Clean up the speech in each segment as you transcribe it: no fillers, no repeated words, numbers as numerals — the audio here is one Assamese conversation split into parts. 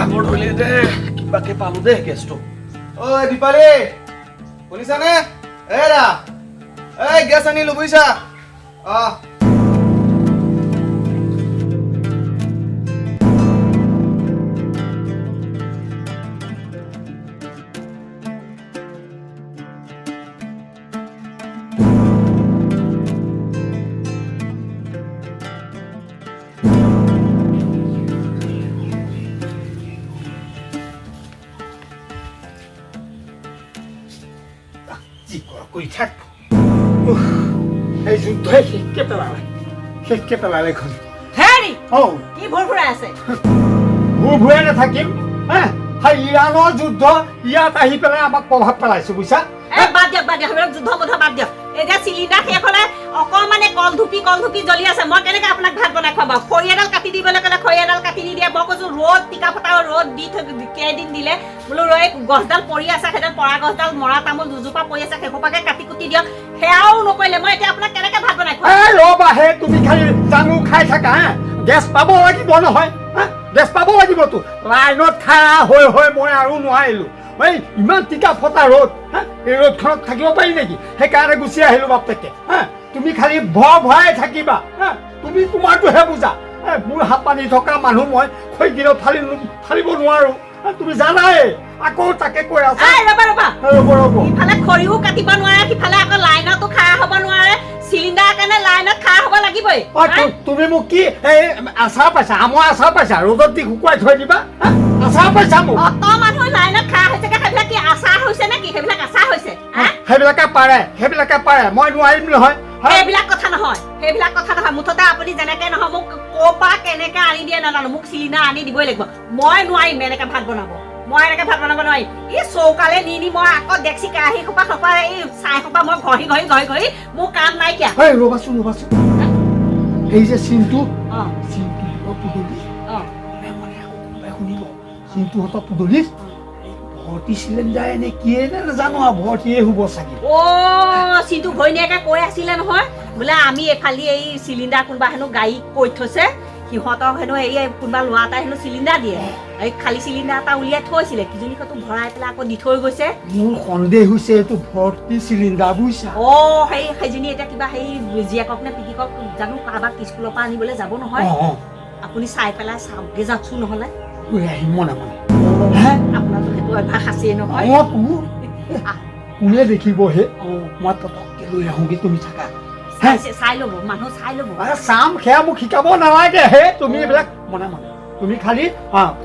ভাগৰ ধৰিলে দে কিবাকে পালো দে গেছটো ঐ দীপালি শুনিছানে এৰা এই গেছ আনিলো বুজিছা এই যুদ্ধই শেষকে পেলালে এখন হেৰি কি ভুৰভুৰাই আছে ভুৰভুৰাই নাথাকিম ইৰাণৰ যুদ্ধ ইয়াত আহি পেলাই আমাক প্ৰভাৱ পেলাইছে বুজিছা বাদ দিয়ক সেইবিলাক যুদ্ধ মুদ্ধ বাদ দিয়ক এতিয়া চিলিণ্ডাৰ শেষ হলে অকণমানে কল ধুপি জ্বলি আছে মই কেনেকে আপোনাক ভাত বনাই খুৱাব খৰি এডাল কাটি দিবলৈ ক'লে খৰি এডাল কাটি নিদিয়ে মই কৈছো ৰ'দ টিকা ফটা ৰ'দ দি কেইদিন দিলে বোলো ৰৈ গছডাল পৰি আছে সেইডাল পৰা গছডাল মৰা তামোল দুজোপা পৰি আছে সেইসোপাকে কাটি কুটি দিয়ক সেয়াও নকৰিলে মই এতিয়া আপোনাক কেনেকে ভাত বনাই খুৱাম ৰ'বা হে তুমি খালি জাঙু খাই থাকা গেছ পাব লাগিব নহয় গেছ পাব লাগিবতো লাইনত খাৰা হৈ মই আৰু নোৱাৰিলো ইমান টিকা ফটা ৰ'দ এই ৰ'দখনত থাকিব পাৰি নেকি সেইকাৰণে গুচি আহিলো বাপেকে তুমি খালি ভৰাই থাকিবা তুমি তোমাৰটোহে বুজা মোৰ হাত পানী থকা মানুহ মই খৈকিলত ফালিব নোৱাৰো তুমি জানাই আকৌ তাকে কৈ আছা ৰ'ব ইফালে খৰিও কাটিব নোৱাৰে সিফালে আকৌ লাইনতো খাৰা হ'ব নোৱাৰে চিলিণ্ডাৰ কাৰণে লাইনত খাৰা হ'ব লাগিবই তুমি মোক কি আচাৰ পাইছা আমৰ আচাৰ পাইছা ৰ'দত দি শুকুৱাই থৈ দিবা আচাৰ পাইছা মোক অত মানুহ লাইনত খাৰা হৈছে সেইবিলাক কি আচাৰ হৈছে নেকি সেইবিলাক আচাৰ হৈছে সেইবিলাকে পাৰে মই নোৱাৰিম নহয় সেইবিলাক কথা নহয় মুঠতে আপুনি যেনেকে নহয় মোক ক'ৰ পৰা কেনেকে আনি দিয়ে নাজানো মোক চিলিণ্ডাৰ আনি দিবই লাগিব মই নোৱাৰিম এনেকে ভাত বনাব নোৱাৰিম ই চৌকালে নি মই আকৌ ডেক্সি কেৰাহী সোপা এই চাই সোপা মই ঘঁহি মোৰ কাম নাইকিয়া ৰ'বাচোন এই যে চিনটো চিনটোহঁতৰ পুদলিত ভৰ্তি চিলিণ্ডাৰ এনে কিয়ে নাজানো আৰু ভৰ্তিয়ে হ'ব চাগে চিনটো ঘৈণীয়েকে কৈ আছিলে নহয় বোলে আমি এফালি এই চিলিণ্ডাৰ কোনোবা হেনো গাড়ী কৈ থৈছে সিহঁতক হেনো এই কোনোবা ল'ৰা এটাই হেনো চিলিণ্ডাৰ দিয়ে এই খালী চিলিণ্ডাৰ এটা উলিয়াই থৈছিলে কিজনী কতো ভৰাই পেলাই আকৌ দি থৈ গৈছে মোৰ সন্দেহ হৈছে এইটো ভৰ্তি চিলিণ্ডাৰ বুজিছা সেইজনী এতিয়া কিবা সেই জীয়েকক নে পিতিকক জানো কাৰোবাক স্কুলৰ পৰা আনিবলৈ যাব নহয় আপুনি চাই পেলাই চাওঁগে যাওকচোন নহ'লে মনে আপোনাৰতো সেইটো অভ্যাস আছেই নহয় কোনে দেখিব হে মই পটককে লৈ আহোঁগে তুমি থাকা চাই ল'ব মানুহ চাই ল'ব চাম সেয়া মোক শিকাব নালাগে হে তুমি এইবিলাক মনে তুমি খালি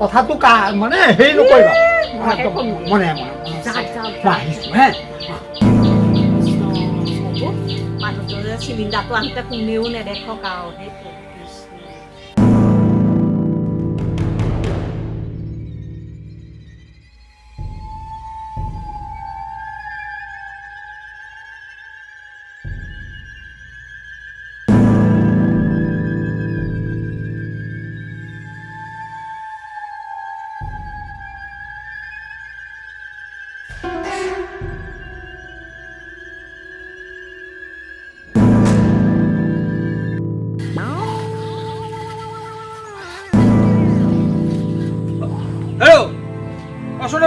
কথাটো মানে হেৰি নকৰিবা মনে আহিছো হে মানুহজনে চিলিণ্ডাৰটো আনোতে কোনেও নেদেখক আৰু সেইটো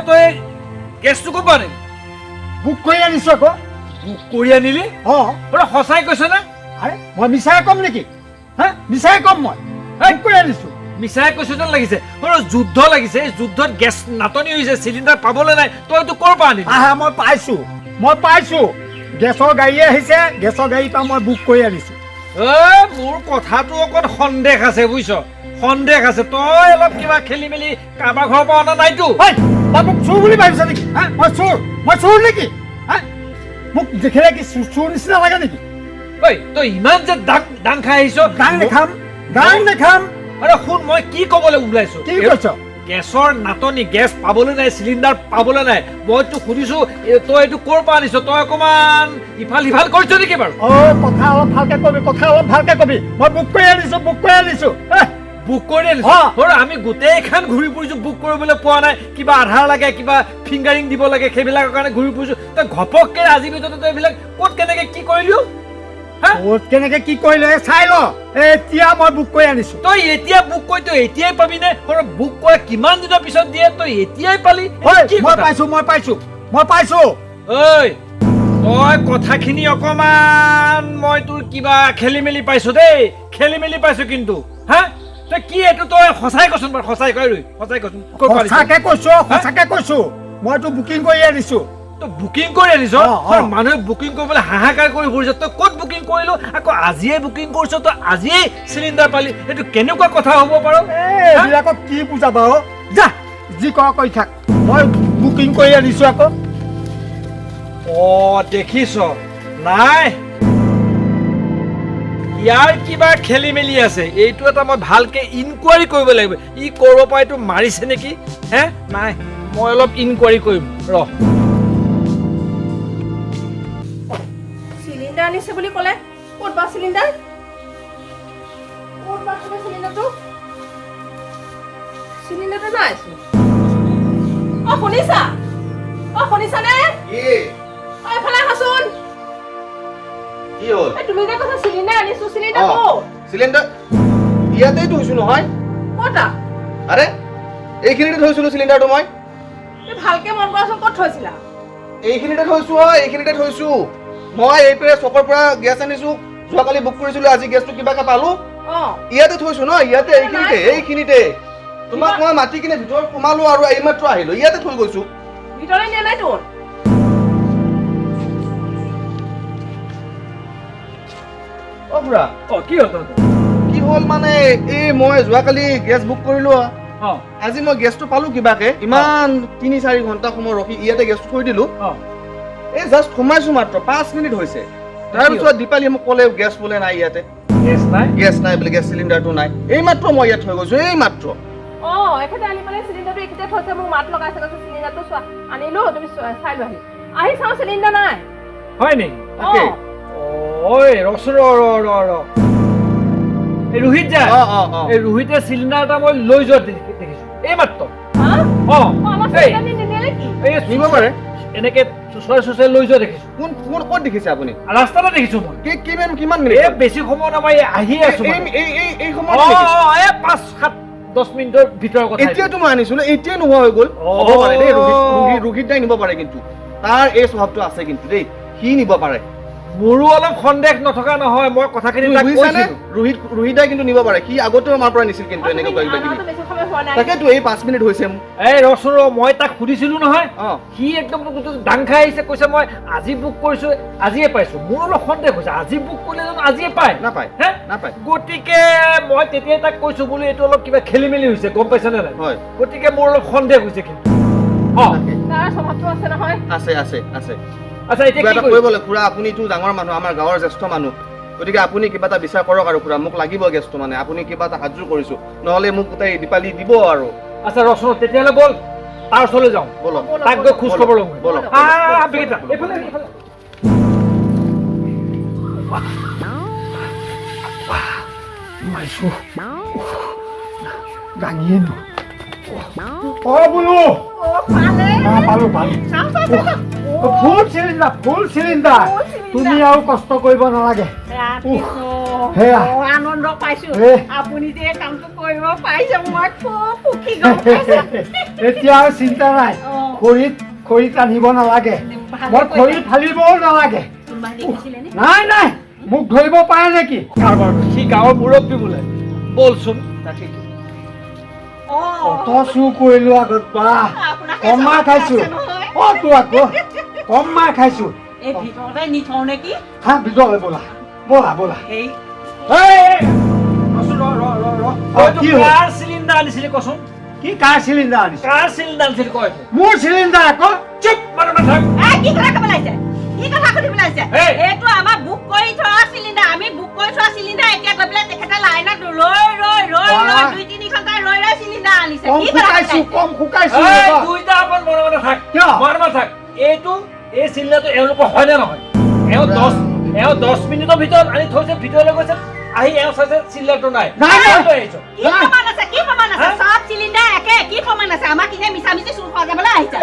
তই গেছটো ক'ৰ পৰা আনিলি বুক কৰি আনিছো আকৌ বুক কৰি আনিলি সঁচাই কৈছ নে মই মিছাই কম নেকি মিছাই কম মই বুক কৰি আনিছো মিছাই কৈছ যেন লাগিছে যুদ্ধ লাগিছে যুদ্ধত গেছ নাটনি হৈছে চিলিণ্ডাৰ পাবলৈ নাই তই এইটো ক'ৰ পৰা আনিলি মই পাইছো গেছৰ গাড়ী আহিছে গেছৰ গাড়ীৰ পৰা মই বুক কৰি আনিছো মোৰ কথাটো অকণ সন্দেহ আছে বুজিছ সন্দেহ আছে তই অলপ কিবা খেলি মেলি কাৰোবাৰ ঘৰৰ পৰা অনা নাইতো মোক চোৰ বুলি ভাবিছ নেকি মই চোৰ নেকি মোক দেখিলে কি চোৰ নিচিনা লাগে নেকি তই ইমান যে দাং খাই আহিছ দাং নেখাম শুন মই কি ক'বলৈ ওলাইছো কি কৈছ গেছৰ নাটনি গেছ পাবলৈ নাই চিলিণ্ডাৰ পাবলৈ নাই মই তোক সুধিছো তই এইটো ক'ৰ পৰা আনিছ তই অকণমান ইফাল সিফাল কৰিছ নেকি বাৰু কথা অলপ ভালকে কবি মই বুক কৰি আনিছো বুক কৰি আনিছো আমি গোটেইখন ঘূৰি ফুৰিছো বুক কৰিবলৈ পোৱা নাই কিবা আধাৰ লাগে কিবা ফিংগাৰিং দিব লাগে সেইবিলাকৰ কাৰণে ঘূৰি ফুৰিছো তই ঘপককে আজিৰ ভিতৰতে তই এইবিলাক ক'ত কেনেকে কি কৰিলি হা ক'ত কেনেকে কি কৰিলে চাই ল এতিয়া মই বুক কৰি আনিছো তই এতিয়া বুক কৰি তই এতিয়াই পাবি নে বুক কৰা কিমান দিনৰ পিছত দিয়ে তই এতিয়াই পালি কি মই কথা? পাইছো ঐ তই কথাখিনি অকমান মই তোৰ কিবা খেলি মেলি পাইছো দেই খেলি মেলি পাইছো কিন্তু হা তই কি এইটো তই সঁচাই কচোন বাৰু সঁচাই কৈ ৰৈ সঁচাই কচোন ক'ত পালিছ? সঁচাকে কৈছো মইতো বুকিং কৰি আনিছো তই বুকিং কৰি আনিছ মানুহে বুকিং কৰিবলৈ হাহাকাৰ কৰি ফুৰিছ তই ক'ত বুকিং কৰিলো আকৌ আজিয়ে বুকিং কৰিছ তই আজিয়ে চিলিণ্ডাৰ পালি এইটো কেনেকুৱা কথা হ'ব বাৰু এইবিলাকক কি বুজাবা যা যি কৰ কৰি থাক মই বুকিং কৰি আনিছো আকৌ দেখিছ নাই ইয়াৰ কিবা খেলি মেলি আছে এইটো এটা মই ভালকে ইনকুৱাৰী কৰিব লাগিব ই কৰিব পৰা এইটো মাৰিছে নেকি হে নাই মই অলপ ইনকুৱাৰী কৰিম ৰ চিলিণ্ডাৰ আনিছে বুলি ক'লে ক'ত বা চিলিণ্ডাৰ চিলিণ্ডাৰটো নাইছো শুনিছানে এইফালে আহাচোন কি হ'ল তুমি যে কৈছা চিলিণ্ডাৰ আনিছো চিলিণ্ডাৰ ক'ত চিলিণ্ডাৰ ইয়াতেই থৈছো নহয় ক'তা আৰে এইখিনিতে থৈছিলো চিলিণ্ডাৰটো মই ভালকে মন কৰাচোন ক'ত থৈছিলা এইখিনিতে থৈছো এইখিনিতে থৈছো মই এইপিনে চকৰ পৰা গেছ আনিছো যোৱাকালি বুক কৰিছিলো আজি গেছটো কিবাকে পালো ইয়াতে থৈছো ন ইয়াতে এইখিনিতে তোমাক মই মাতি কিনে ভিতৰত সোমালো আৰু এইমাত্ৰ আহিলো ইয়াতে থৈ গৈছো ভিতৰলৈ নিয়া নাই তোৰ খুৰা কি হ'ল তোৰ কি হ'ল মানে এই মই যোৱাকালি গেছ বুক কৰিলো আজি মই গেছটো পালো কিবাকে ইমান ৩-৪ ঘণ্টা সময় ৰখি ইয়াতে গেছটো থৈ দিলো এই জাষ্ট সোমাইছো মাত্ৰ 5 মিনিট হৈছে তাৰপিছত দীপালী মোক ক'লে গেছ বোলে নাই ইয়াতে গেছ নাই বোলে গেছ চিলিণ্ডাৰটো নাই এই মাত্ৰ মই ইয়াত থৈ গৈছো এই মাত্ৰ এখেতে আনি মানে চিলিণ্ডাৰটো এইখিনিতে থৈছে মোক মাত লগাইছে কৈছে চিলিণ্ডাৰটো চোৱা আনিলো তুমি চাই লোৱা আহি চাওঁ চিলিণ্ডাৰ নাই হয় নেকি তাকে ঐ ৰচোন ৰ এই ৰোহিত যা এই ৰোহিতে চিলিণ্ডাৰ এটা মই লৈ যোৱা দেখিছো এই মাত্ৰ নিব পাৰে এনেকে চুচৰাই লৈ যোৱা দেখিছো কোন ক'ত দেখিছে আপুনি ৰাস্তাতে দেখিছো মই কিমান বেছি সময় নাপাই আহি আছো এই সময়ত 5-7-10 মিনিটৰ ভিতৰৰ কথা এতিয়াতো মই আনিছিলো এতিয়াই নোহোৱা হৈ গ'ল হ'ব পাৰে দেই ৰোহিত দাই নিব পাৰে কিন্তু তাৰ এই স্বভাৱটো আছে কিন্তু দেই সি নিব পাৰে মোৰো অলপ সন্দেহ নথকা নহয় মই কথাখিনি ৰোহিত দাই কিন্তু নিব পাৰে সি আগতেও আমাৰ পৰা নিছিল কিন্তু এনেকৈ তাকেতো এই 5 মিনিট হৈছে এই ৰচোন মই তাক সুধিছিলো নহয় সি একদম দাং খাই আহিছে কৈছে মই আজি বুক কৰিছো আজিয়ে পাইছো মোৰ অলপ সন্দেহ হৈছে আজি বুক কৰিলে জানো আজিয়ে পায় নাপায় গতিকে মই তেতিয়াই তাক কৈছো বোলো এইটো অলপ কিবা খেলি মেলি হৈছে গম পাইছে নে নাই হয় গতিকে মোৰ অলপ সন্দেহ হৈছে কিন্তু আছে আচ্ছা এতিয়া কি কৰিব লাগে খুৰা আপুনিতো ডাঙৰ মানুহ আমাৰ গাঁৱৰ জ্যেষ্ঠ মানুহ গতিকে আপুনি কিবা এটা বিচাৰ কৰক আৰু খুৰা মোক লাগিব গেছটো মানে আপুনি কিবা এটা সাজু কৰিছো নহলে মোক গোটেই দীপালী দিব আৰু আচ্ছা ৰচন তেতিয়াহ'লে বল তাৰ ওচৰলৈ যাওঁ বলক তাক গৈ খোজ খবৰ লওঁ বলক ফুল চিলিণ্ডাৰ তুমি আৰু কষ্ট কৰিব নালাগে আনন্দ পাইছো আপুনি যে কামটো কৰিব পাৰিছে মই খুব সুখী গম পাইছে এতিয়া আৰু চিন্তা নাই খৰিত ৰান্ধিব নালাগে মই খৰি ফালিবও নালাগে নাই মোক ধৰিব পাৰে নেকি সি গাঁৱৰ মুৰব্বী বোলে বলচোন কত চুৰ কৰিলো আগত বা কম মাৰ খাইছো আকৌ কম মাৰ খাইছো এই ভিতৰতে নিথওঁ নেকি ভিতৰলৈ বলা কাৰ চিলিণ্ডাৰ আনিছিলি কচোন কি কাৰ চিলিণ্ডাৰ আনিছে কয় মোৰ চিলিণ্ডাৰ আকৌ চুপ মানুহ নাথাক কি কথা ক'ব লাগিছে কি কথা সুধিব লাগিছে এইটো আমাৰ বুক কৰি থোৱা চিলিণ্ডাৰ আমি বুক কৰি থোৱা চিলিণ্ডাৰ এতিয়া গৈ পেলাই তেখেতে লাইনত ৰৈ 2-3 ঘণ্টা ৰৈ চিলিণ্ডাৰ আনিছে কম শুকাইছো দুইটা অকণ মনে থাক থাক এইটো এই চিলিণ্ডাৰটো এওঁলোকৰ হয় নে নহয় এওঁ 10 মিনিটৰ ভিতৰত আনি থৈছে ভিতৰলৈ গৈছে আহি এওঁ চাইছে চিলিণ্ডাৰটো নাই কি প্ৰমাণ আছে সব চিলিণ্ডাৰ একে কি প্ৰমাণ আছে আমাক ইনে মিছামিছি চুৰ কৰা যাবলৈ আহিছে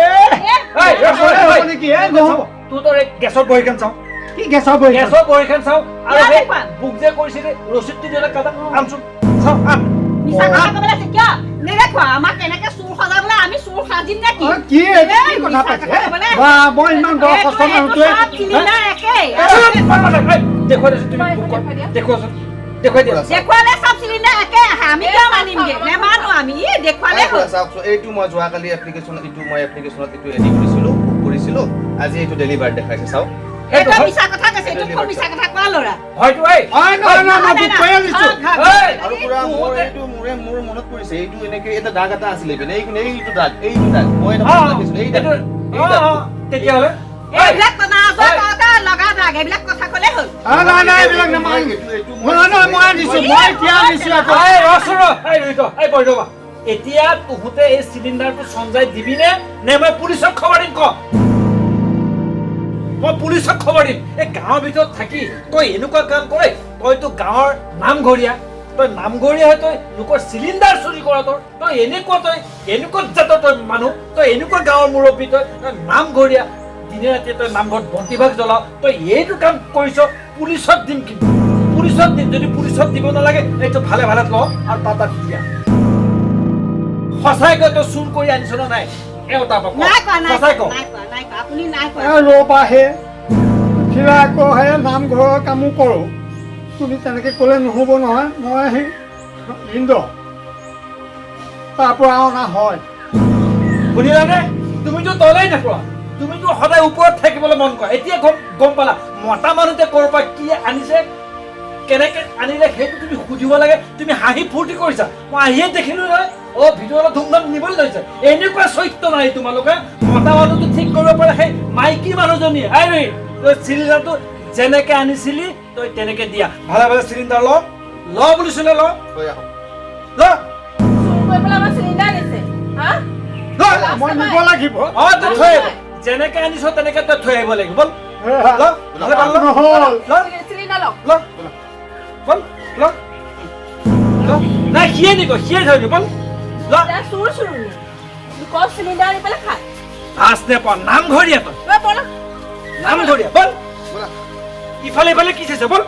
তোৰ গেছৰ বহীখন চাওঁ কি গেছৰ বহি গেছৰ বহীখন চাওঁ আৰু ইয়াত সেই দেখুৱা। বুক যে কৰিছিলে ৰচিদটো দিলে কাটা আনচোন চাওঁ আন মিছা কথা ক'বলৈ আছে কিয় নেদেখুৱা আমাক কেনেকে চুৰ সজাবলৈ আমি চুৰ সাজিম নে কি কি এইটো এই কি কথা মিছা পাতিছে কথা ক'বলৈ। বা মই ইমান দৰ এইটো- কষ্ট এইটো মানুহটোৱে চব চিলিণ্ডাৰ একেই দেখুৱাই দিছোঁ তুমি মই বুক দেখুৱাই দিয়া। দেখুৱাচোন দেখুৱাই দিয়া দেখুৱালে চব চিলিণ্ডাৰ একে আহে আমি কিয় মানিমগে নেমানো আমি দেখুৱালে হ'ল চাওকচোন এইটো মই যোৱাকালি এপ্লিকেশ্যন এইটো মই এপ্লিকেশ্যনত এইটো এডি কৰিছিলোঁ বুক কৰিছিলোঁ আজি এইটো ডেলিভাৰ দেখাইছে চাওক এইটো মিছা কথা কৈছে এইটো খুব মিছা কথা কোৱা ল'ৰা হয়তো এই নহয় মই বুক কৰি আনিছোঁ এই, আৰু পুৰা মোৰ এইটো মোৰ মনত পৰিছে এইটো এনেকে এটা দাগ এটা আছিলে এইপিনে এইটো দাগ মই এটা অ, বস্তু দেখিছিলোঁ এই দাগ এইটো তেতিয়াহ'লে এইবিলাক লগা দাগ এইবিলাক কথা ক'লে হ'ল নাই এইবিলাক নামাৰিম নহয় মই আনিছোঁ মই এতিয়া আনিছোঁ আকৌ এই ৰচোন ৰ এই ৰৈ থ এই বহি ৰ'বা এতিয়া তহঁতে এই চিলিণ্ডাৰটো চঞ্জাই দিবিনে নে মই পুলিচক খবৰ দিম ক মই পুলিচক খবৰ দিম এই গাঁৱৰ ভিতৰত থাকি তই এনেকুৱা কাম কৰে তইতো গাঁৱৰ নামঘৰীয়া তই নামঘৰীয়া হৈ তই লোকৰ চিলিণ্ডাৰ চুৰি কৰা তই এনেকুৱা জাতৰ তই মানুহ তই এনেকুৱা গাঁৱৰ মুৰব্বী তই নামঘৰীয়া দিনে ৰাতিয়ে তই নামঘৰত বন্তিভাগ জ্বলাও তই এইটো কাম কৰিছ পুলিচত দিম কিন্তু পুলিচত দিম যদি পুলিচত দিব নালাগে এইটো ভালে ল আৰু তাত দিয়া সঁচাইকৈ তই চুৰ কৰি আনিছ নে নাই এটা নাই কোৱা সঁচাই ক আপুনি নাই কোৱা ৰ'বাহে কিবা আকৌ সেই নামঘৰৰ কামো কৰোঁ তুমি তেনেকৈ ক'লে নহ'ব নহয় মই সেই ইন্দ্ৰ তাৰ পৰা অনা হয় শুনিলানে তুমিতো তলেই নোপোৱা তুমিতো সদায় ওপৰত থাকিবলৈ মন কৰা এতিয়া গম পালা মতা মানুহতে ক'ৰ পৰা কি আনিছে কেনেকে আনিলে সেইটো তুমি সুধিব লাগে তুমি হাঁহি ফূৰ্তি কৰিছা মই আহিয়ে দেখিলো নহয় ভিতৰত ধুমধাম নিবলৈ লৈছে এনেকুৱা চৰিত্ৰ নাই তোমালোকে মতা মানুহটো ঠিক কৰিব পাৰে সেই মাইকী মানুহজনীয়ে আই তই চিলিণ্ডাৰটো যেনেকে আনিছিলি তই তেনেকে দিয়া ভালে চিলিণ্ডাৰ ল বুলিছিলে ল থৈ আহক চুৰ কৰি পেলাই আমাৰ চিলিণ্ডাৰ দিছে হা মই নিব লাগিব তই থৈ আহিব যেনেকে আনিছ তেনেকে তই থৈ আহিব লাগিব বল নহ'ল চিলিণ্ডাৰ লওক নাই সিয়ে নিব সিয়ে থৈ দিব বল চুৰ লোকৰ চিলিণ্ডাৰ আনি পেলাই খায় আছ নেপোৱা নামঘৰীয়া তই ব'লক নামঘৰীয়া বল ইফালে কি চাইছে বল